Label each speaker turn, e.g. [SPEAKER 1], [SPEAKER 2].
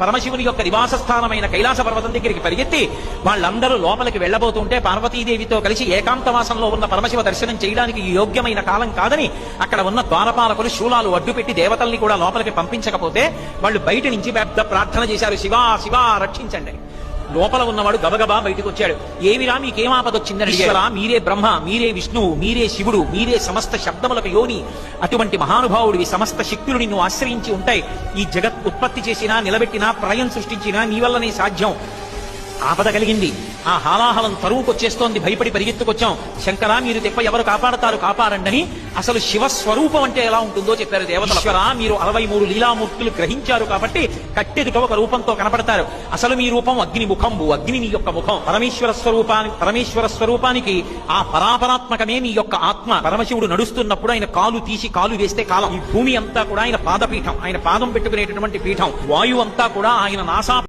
[SPEAKER 1] పరమశివుని యొక్క నివాస స్థానమైన కైలాస పర్వతం దగ్గరికి పరిగెత్తి వాళ్ళందరూ లోపలికి వెళ్లబోతుంటే పార్వతీదేవితో కలిసి ఏకాంతవాసంలో ఉన్న పరమశివ దర్శనం చేయడానికి యోగ్యమైన కాలం కాదని అక్కడ ఉన్న ద్వారపాలకులు శూలాలు అడ్డుపెట్టి దేవతల్ని కూడా లోపలికి పంపించకపోతే వాళ్ళు బయట నుంచి పెద్ద ప్రార్థన చేశారు, శివా శివా రక్షించండి. లోపల ఉన్నవాడు గబగబా బయటకు వచ్చాడు. ఏమిరా మీకేం ఆపదొచ్చిందని అడిగారా? మీరే బ్రహ్మ, మీరే విష్ణువు, మీరే శివుడు, మీరే సమస్త శబ్దములకు యోని, అటువంటి మహానుభావుడివి, సమస్త శక్తులు నిన్ను ఆశ్రయించి ఉంటాయి. ఈ జగత్ ఉత్పత్తి చేసినా, నిలబెట్టినా, ప్రళయం సృష్టించినా నీ వల్లనే సాధ్యం. ఆపద కలిగింది, ఆ హాలాహలం తరువుకొచ్చేస్తోంది, భయపడి పరిగెత్తుకొచ్చాం. శంకరా మీరు తెప్ప ఎవరు కాపాడతారు, కాపాడండి. అసలు శివస్వరూపం అంటే ఎలా ఉంటుందో చెప్పారు దేవతలు. మీరు 63 లీలామూర్తులు గ్రహించారు కాబట్టి కట్టెదుట ఒక రూపంతో కనపడతారు. అసలు మీ రూపం అగ్ని ముఖంబు, అగ్ని నీ యొక్క ముఖం. పరమేశ్వర స్వరూపానికి ఆ పరాపరాత్మకమే నీ యొక్క ఆత్మ. పరమశివుడు నడుస్తున్నప్పుడు ఆయన కాలు తీసి కాలు వేస్తే కాలం. ఈ భూమి అంతా కూడా ఆయన పాదపీఠం, ఆయన పాదం పెట్టుకునేటటువంటి పీఠం. వాయువు అంతా కూడా ఆయన నాసా